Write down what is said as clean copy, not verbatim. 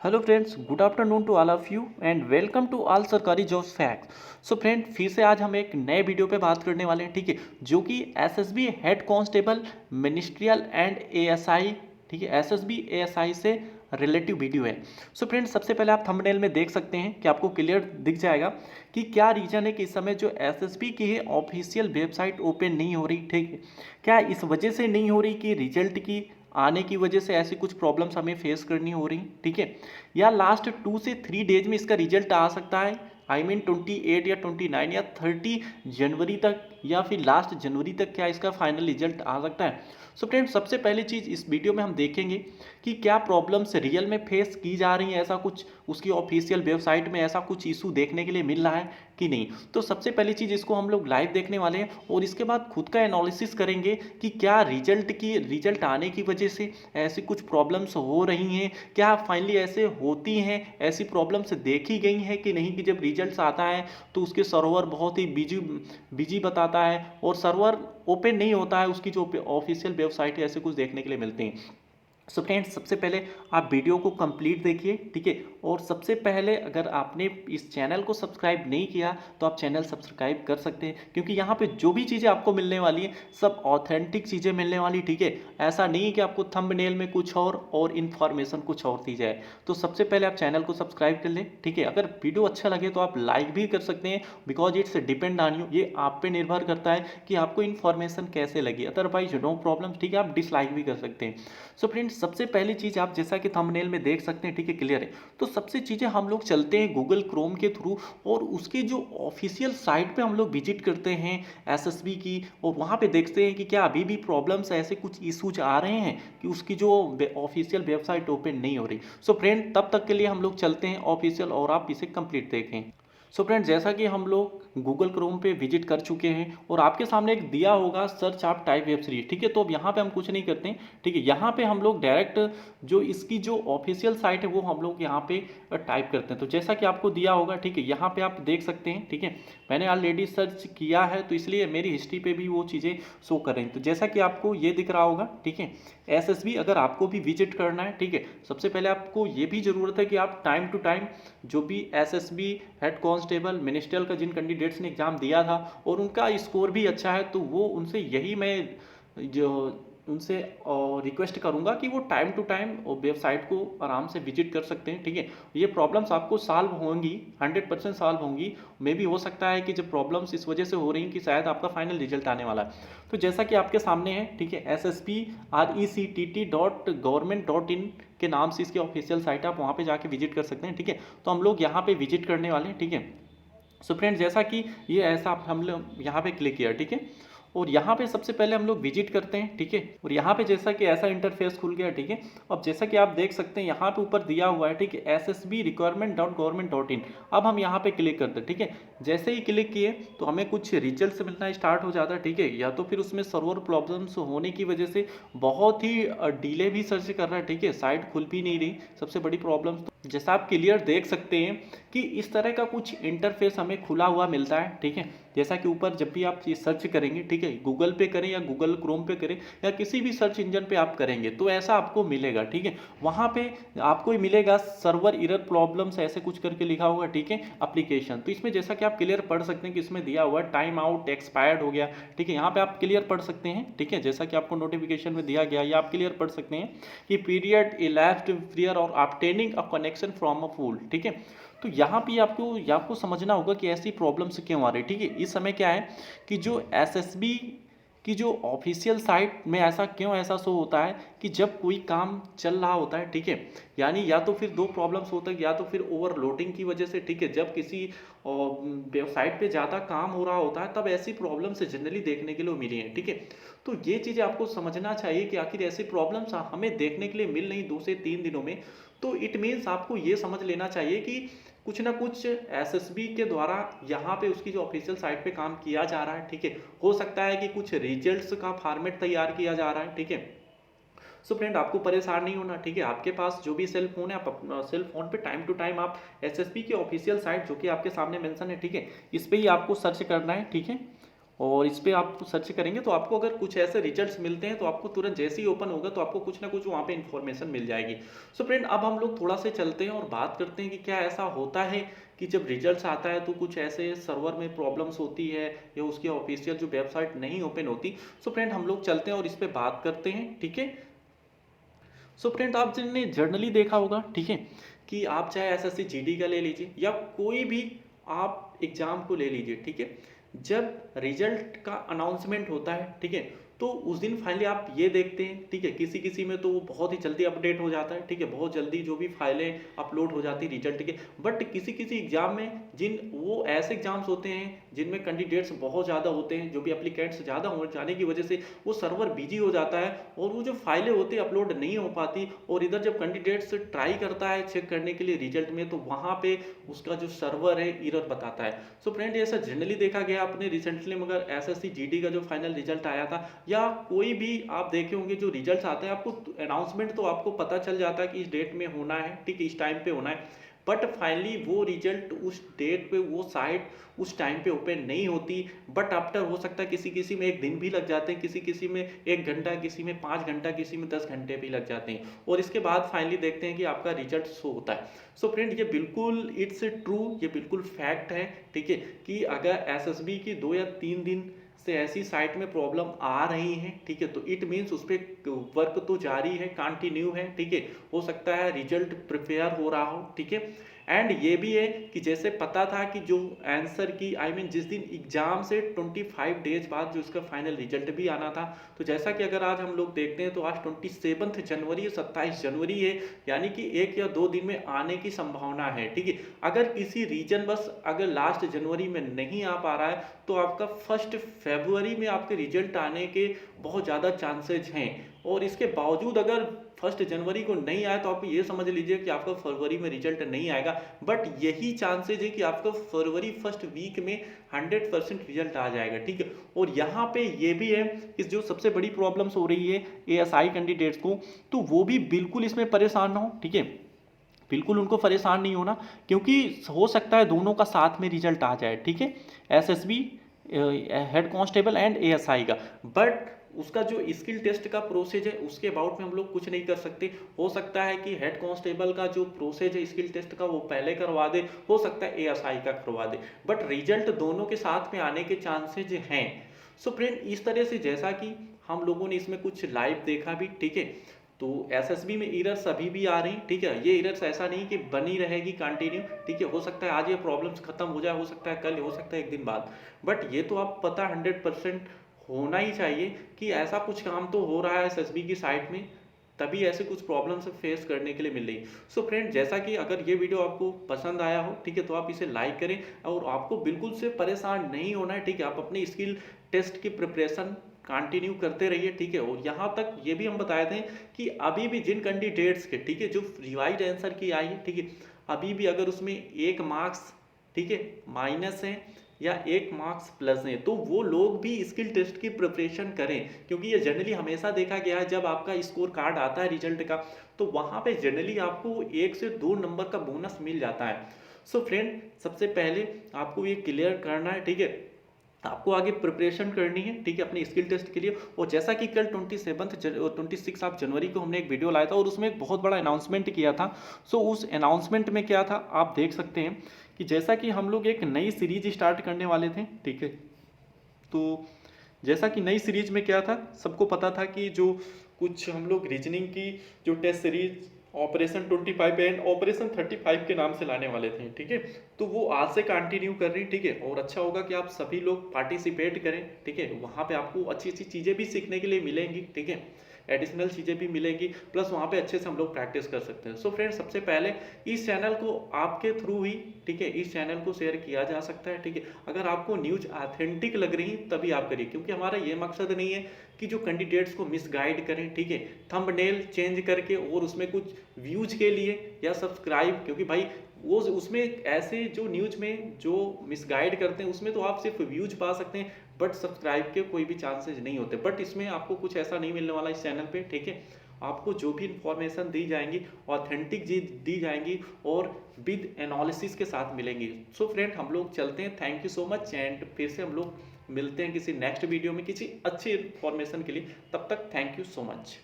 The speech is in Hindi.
Hello friends, good afternoon to all of you and welcome to all Sarkari jobs facts. So friend, फिर से आज हम एक नए वीडियो पे बात करने वाले हैं, ठीक है, जो कि SSB head constable ministerial and ASI, ठीक है, एसएसबी एएसआई से रिलेटिव वीडियो है। सो फ्रेंड्स, सबसे पहले आप थंबनेल में देख सकते हैं कि आपको क्लियर दिख जाएगा कि क्या रीजन है कि इस समय जो एसएसबी की है ऑफिशियल वेबसाइट ओपन नहीं हो रही, ठीक है। क्या इस वजह से नहीं हो रही कि रिजल्ट की आने की वजह से ऐसी कुछ प्रॉब्लम्स हमें फेस करनी हो रही, ठीक है, या लास्ट 2 से 3 डेज में इसका रिजल्ट आ सकता है। आई मीन 28 या 29 या 30 जनवरी तक या फिर लास्ट जनवरी तक क्या इसका फाइनल रिजल्ट आ सकता है। सो फ्रेंड्स, सबसे पहली चीज़ इस वीडियो में हम देखेंगे कि क्या प्रॉब्लम्स रियल में फेस की जा रही हैं, ऐसा कुछ उसकी ऑफिशियल वेबसाइट में ऐसा कुछ इशू देखने के लिए मिल रहा है कि नहीं। तो सबसे पहली चीज़ इसको हम लोग लाइव देखने वाले हैं और इसके बाद खुद का एनालिसिस करेंगे कि क्या रिजल्ट आने की वजह से ऐसी कुछ प्रॉब्लम्स हो रही हैं, क्या फाइनली ऐसे होती हैं, ऐसी प्रॉब्लम्स देखी गई हैं कि नहीं, कि जब रिजल्ट्स आता है तो उसके सर्वर बहुत ही बिजी बिजी बताता है और सर्वर ओपन नहीं होता है, उसकी जो ऑफिशियल वेबसाइट है, ऐसे कुछ देखने के लिए मिलते हैं। सो फ्रेंड्स, सबसे पहले आप वीडियो को कंप्लीट देखिए, ठीक है, और सबसे पहले अगर आपने इस चैनल को सब्सक्राइब नहीं किया तो आप चैनल सब्सक्राइब कर सकते हैं, क्योंकि यहाँ पे जो भी चीज़ें आपको मिलने वाली हैं सब ऑथेंटिक चीज़ें मिलने वाली, ठीक है। ऐसा नहीं है कि आपको थंबनेल में कुछ और इन्फॉर्मेशन कुछ और दी जाए। तो सबसे पहले आप चैनल को सब्सक्राइब कर लें, ठीक है। अगर वीडियो अच्छा लगे तो आप लाइक भी कर सकते हैं, because it's depend on you, ये आप पे निर्भर करता है कि आपको इन्फॉर्मेशन कैसे लगी। अदरवाइज नो प्रॉब्लम, ठीक है, आप डिसलाइक भी कर सकते हैं। सो फ्रेंड्स, सबसे पहली चीज़ आप जैसा कि थंबनेल में देख सकते हैं, ठीक है, क्लियर है। तो सबसे चीज़ें हम लोग चलते हैं गूगल क्रोम के थ्रू और उसकी जो ऑफिशियल साइट पे हम लोग विजिट करते हैं एसएसबी की, और वहाँ पे देखते हैं कि क्या अभी भी प्रॉब्लम्स ऐसे कुछ इशूज आ रहे हैं कि उसकी जो ऑफिशियल वेबसाइट ओपन नहीं हो रही। सो फ्रेंड, तब तक के लिए हम लोग चलते हैं ऑफिशियल और आप इसे कंप्लीट देखें। सो फ्रेंड्स, जैसा कि हम लोग गूगल क्रोम पे विजिट कर चुके हैं और आपके सामने एक दिया होगा सर्च आप टाइप वेब सीरीज, ठीक है। तो अब यहाँ पे हम कुछ नहीं करते हैं, ठीक है। यहाँ पे हम लोग डायरेक्ट जो इसकी जो ऑफिशियल साइट है वो हम लोग यहाँ पे टाइप करते हैं। तो जैसा कि आपको दिया होगा, ठीक है, यहाँ पे आप देख सकते हैं, ठीक है, मैंने ऑलरेडी सर्च किया है तो इसलिए मेरी हिस्ट्री पे भी वो चीज़ें शो कर रही हैं। तो जैसा कि आपको ये दिख रहा होगा, ठीक है, एसएसबी अगर आपको भी विजिट करना है, ठीक है, सबसे पहले आपको ये भी ज़रूरत है कि आप टाइम टू टाइम जो भी एसएसबी हेड कांस्टेबल मिनिस्ट्रियल का जिन कैंडिडेट्स ने एग्ज़ाम दिया था और उनका स्कोर भी अच्छा है, तो वो उनसे यही मैं जो उनसे रिक्वेस्ट करूंगा कि वो टाइम टू टाइम वेबसाइट को आराम से विजिट कर सकते हैं, ठीक है। ये प्रॉब्लम्स आपको सॉल्व होंगी, 100% सॉल्व होंगी। मे भी हो सकता है कि जब प्रॉब्लम्स इस वजह से हो रही हैं कि शायद आपका फाइनल रिजल्ट आने वाला है। तो जैसा कि आपके सामने है, ठीक है, SSPRECTT.government.in के नाम से इसकी ऑफिशियल साइट है, आप वहाँ पे जाके विजिट कर सकते हैं, ठीक है। तो हम लोग यहाँ पे विजिट करने वाले हैं, ठीक है। सो फ्रेंड्स, जैसा कि ये ऐसा हम लोग यहाँ पे क्लिक किया, ठीक है, और यहाँ पे सबसे पहले हम लोग विजिट करते हैं, ठीक है। और यहाँ पे जैसा कि ऐसा इंटरफेस खुल गया, ठीक है। अब जैसा कि आप देख सकते हैं यहाँ पे ऊपर दिया हुआ है, ठीक है, SSB requirement.government.in। अब हम यहाँ पे क्लिक करते हैं, ठीक है। जैसे ही क्लिक किए तो हमें कुछ रिजल्ट मिलना स्टार्ट हो जाता है, ठीक है, या तो फिर उसमें सर्वर प्रॉब्लम्स होने की वजह से बहुत ही डिले भी सर्च कर रहा है, ठीक है, साइट खुल भी नहीं रही, सबसे बड़ी प्रॉब्लम। तो जैसा आप क्लियर देख सकते हैं कि इस तरह का कुछ इंटरफेस हमें खुला हुआ मिलता है, ठीक है। जैसा कि ऊपर जब भी आप ये सर्च करेंगे, ठीक है, गूगल पे करें या गूगल क्रोम पे करें या किसी भी सर्च इंजन पे आप करेंगे तो ऐसा आपको मिलेगा, ठीक है। वहाँ पे आपको मिलेगा सर्वर एरर प्रॉब्लम्स ऐसे कुछ करके लिखा होगा, ठीक है, एप्लीकेशन। तो इसमें जैसा कि आप क्लियर पढ़ सकते हैं कि इसमें दिया हुआ टाइम आउट एक्सपायर्ड हो गया, ठीक है, यहाँ पे आप क्लियर पढ़ सकते हैं, ठीक है, जैसा कि आपको नोटिफिकेशन में दिया गया, या आप क्लियर पढ़ सकते हैं कि पीरियड इलैप्स्ड प्रियर और obtaining a connection from a fool, ठीक है। तो यहाँ पे आपको समझना होगा कि ऐसी प्रॉब्लम्स क्यों आ रही है, ठीक है। इस समय क्या है कि जो एसएसबी की जो ऑफिशियल साइट में ऐसा क्यों ऐसा शो होता है कि जब कोई काम चल रहा होता है, ठीक है, यानी या तो फिर दो प्रॉब्लम्स होता है, या तो फिर ओवरलोडिंग की वजह से, ठीक है, जब किसी वेबसाइट पे ज़्यादा काम हो रहा होता है तब ऐसी प्रॉब्लम्स जनरली देखने के लिए मिली हैं, ठीक है। तो ये चीज़ें आपको समझना चाहिए कि आखिर ऐसी प्रॉब्लम्स हमें देखने के लिए मिल रही 2 से 3 दिनों में। तो इट मीन्स आपको ये समझ लेना चाहिए कि कुछ ना कुछ एसएसबी के द्वारा यहाँ पे उसकी जो ऑफिशियल साइट पे काम किया जा रहा है, ठीक है। हो सकता है कि कुछ रिजल्ट्स का फॉर्मेट तैयार किया जा रहा है, ठीक है। सो फ्रेंड, आपको परेशान नहीं होना, ठीक है। आपके पास जो भी सेल फोन है, आप अपना सेल फोन पे टाइम टू टाइम आप एसएसबी की ऑफिशियल साइट जो कि आपके सामने मेंशन है, ठीक है, इस पे ही आपको सर्च करना है, ठीक है। और इस पे आप सर्च करेंगे तो आपको अगर कुछ ऐसे रिजल्ट्स मिलते हैं तो आपको तुरंत जैसे ही ओपन होगा तो आपको कुछ ना कुछ वहाँ पे इन्फॉर्मेशन मिल जाएगी। सो फ्रेंड, अब हम लोग थोड़ा से चलते हैं और बात करते हैं कि क्या ऐसा होता है कि जब रिजल्ट्स आता है तो कुछ ऐसे सर्वर में प्रॉब्लम्स होती है या उसकी ऑफिशियल जो वेबसाइट नहीं ओपन होती। सो फ्रेंड, हम लोग चलते हैं और इस पर बात करते हैं, ठीक है। सो फ्रेंड, आपने जर्नली देखा होगा, ठीक है, कि आप चाहे एसएससी जीडी का ले लीजिए या कोई भी आप एग्जाम को ले लीजिए, ठीक है, जब रिजल्ट का अनाउंसमेंट होता है, ठीक है, तो उस दिन फाइनली आप ये देखते हैं, ठीक है, किसी किसी में तो वो बहुत ही जल्दी अपडेट हो जाता है, ठीक है, बहुत जल्दी जो भी फाइलें अपलोड हो जाती है रिजल्ट के। बट किसी किसी एग्जाम में वो ऐसे एग्जाम्स होते हैं जिनमें कैंडिडेट्स बहुत ज़्यादा होते हैं, जो भी एप्लीकेंट्स ज़्यादा हो जाने की वजह से वो सर्वर बिजी हो जाता है और वो जो फाइलें होती है अपलोड नहीं हो पाती। और इधर जब कैंडिडेट्स ट्राई करता है चेक करने के लिए रिजल्ट में तो वहाँ पे उसका जो सर्वर है एरर बताता है। सो फ्रेंड, ऐसा जनरली देखा गया अपने रिसेंटली, मगर एसएससी जीडी का जो फाइनल रिजल्ट आया था या कोई भी आप देखे होंगे जो रिजल्ट्स आते हैं, आपको अनाउंसमेंट तो आपको पता चल जाता है कि इस डेट में होना है, ठीक है, इस टाइम पे होना है। बट फाइनली वो रिजल्ट उस डेट पे वो साइट उस टाइम पे ओपन नहीं होती। बट आफ्टर हो सकता है किसी किसी में एक दिन भी लग जाते हैं, किसी किसी में 1 घंटा, किसी में 5 घंटा, किसी में 10 घंटे भी लग जाते हैं और इसके बाद फाइनली देखते हैं कि आपका रिजल्ट शो होता है। सो फ्रेंड, ये बिल्कुल इट्स ट्रू, ये बिल्कुल फैक्ट है, ठीक है, कि अगर एसएसबी की 2 या 3 दिन से ऐसी साइट में प्रॉब्लम आ रही है, ठीक है, तो इट मीन्स उस पर वर्क तो जारी है, कंटिन्यू है, ठीक है, हो सकता है रिजल्ट प्रिपेयर हो रहा हो, ठीक है। एंड ये भी है कि जैसे पता था कि जो आंसर की जिस दिन एग्जाम से 25 डेज बाद जो उसका फाइनल रिजल्ट भी आना था, तो जैसा कि अगर आज हम लोग देखते हैं तो आज 27 जनवरी 27 जनवरी है, यानी कि 1 या 2 दिन में आने की संभावना है, ठीक है। अगर किसी रीजन बस अगर लास्ट जनवरी में नहीं आ पा रहा है तो आपका 1 फरवरी में आपके रिजल्ट आने के बहुत ज़्यादा चांसेज हैं। और इसके बावजूद अगर 1 जनवरी को नहीं आया तो आप ये समझ लीजिए कि आपका फरवरी में रिजल्ट नहीं आएगा। बट यही चांसेज है कि आपका फरवरी फर्स्ट वीक में 100% रिजल्ट आ जाएगा, ठीक है। और यहाँ पे ये भी है कि जो सबसे बड़ी प्रॉब्लम्स हो रही है एएसआई कैंडिडेट्स को, तो वो भी बिल्कुल इसमें परेशान ना हो, ठीक है, बिल्कुल उनको परेशान नहीं होना, क्योंकि हो सकता है दोनों का साथ में रिजल्ट आ जाए, ठीक है, SSB head constable and ASI का। बट उसका जो स्किल टेस्ट का प्रोसेस है उसके अबाउट में हम लोग कुछ नहीं कर सकते। हो सकता है कि हेड कांस्टेबल का जो प्रोसेस है स्किल टेस्ट का वो पहले करवा दे, हो सकता है एएसआई का करवा दे, बट रिजल्ट दोनों के साथ में आने के चांसेज हैं। सो फ्रेंड, इस तरह से जैसा कि हम लोगों ने इसमें कुछ लाइव देखा भी, ठीक है, तो एसएसबी में एरर्स अभी भी आ रही, ठीक है, ये एरर्स ऐसा नहीं कि बनी रहेगी कंटिन्यू, ठीक है, हो सकता है आज ये प्रॉब्लम्स खत्म हो जाए, हो सकता है कल, हो सकता है 1 दिन बाद। बट ये तो आप पता 100% होना ही चाहिए कि ऐसा कुछ काम तो हो रहा है एसएसबी की साइट में, तभी ऐसे कुछ प्रॉब्लम्स फेस करने के लिए मिल रही। सो फ्रेंड, जैसा कि अगर ये वीडियो आपको पसंद आया हो, ठीक है, तो आप इसे लाइक करें और आपको बिल्कुल से परेशान नहीं होना है, ठीक है, आप अपनी स्किल टेस्ट की प्रिपरेशन कंटिन्यू करते रहिए, ठीक है। और यहाँ तक ये भी हम बताए थे कि अभी भी जिन कैंडिडेट्स के, ठीक है, जो रिवाइज आंसर की आई है, ठीक है, अभी भी अगर उसमें 1 मार्क्स, ठीक है, माइनस है या 1 मार्क्स प्लस है तो वो लोग भी स्किल टेस्ट की प्रिपरेशन करें, क्योंकि ये जनरली हमेशा देखा गया है जब आपका स्कोर कार्ड आता है रिजल्ट का तो वहाँ पे जनरली आपको 1 से 2 नंबर का बोनस मिल जाता है। सो फ्रेंड, सबसे पहले आपको ये क्लियर करना है, ठीक है, आपको आगे प्रिपरेशन करनी है, ठीक है, अपने स्किल टेस्ट के लिए। और जैसा कि कल 26 ऑफ जनवरी को हमने एक वीडियो लाया था और उसमें एक बहुत बड़ा अनाउंसमेंट किया था। सो उस अनाउंसमेंट में क्या था आप देख सकते हैं कि जैसा कि हम लोग एक नई सीरीज स्टार्ट करने वाले थे, ठीक है, तो जैसा कि नई सीरीज में क्या था, सबको पता था कि जो कुछ हम लोग रीजनिंग की जो test series operation 25 and operation 35 के नाम से लाने वाले थे, ठीक है, तो वो आज से कंटिन्यू कर रही, ठीक है। और अच्छा होगा कि आप सभी लोग पार्टिसिपेट करें, ठीक है, वहाँ पे आपको अच्छी अच्छी चीज़ें भी सीखने के लिए मिलेंगी, ठीक है, एडिशनल चीज़ें भी मिलेंगी, प्लस वहाँ पे अच्छे से हम लोग प्रैक्टिस कर सकते हैं। सो फ्रेंड्स, सबसे पहले इस चैनल को आपके थ्रू ही, ठीक है, इस चैनल को शेयर किया जा सकता है, ठीक है। अगर आपको न्यूज ऑथेंटिक लग रही तभी आप करिए, क्योंकि हमारा ये मकसद नहीं है कि जो कैंडिडेट्स को मिसगाइड करें, ठीक है, थंबनेल चेंज करके और उसमें कुछ व्यूज के लिए या सब्सक्राइब, क्योंकि भाई वो उसमें ऐसे जो न्यूज में जो मिसगाइड करते हैं उसमें तो आप सिर्फ व्यूज पा सकते हैं बट सब्सक्राइब के कोई भी चांसेस नहीं होते। बट इसमें आपको कुछ ऐसा नहीं मिलने वाला इस चैनल पे, ठीक है, आपको जो भी इंफॉर्मेशन दी जाएंगी ऑथेंटिक चीज दी जाएंगी और विद एनालिसिस के साथ मिलेंगी। सो फ्रेंड, हम लोग चलते हैं, thank you so much and फिर से हम लोग मिलते हैं किसी नेक्स्ट वीडियो में किसी अच्छी इन्फॉर्मेशन के लिए। तब तक थैंक यू सो मच।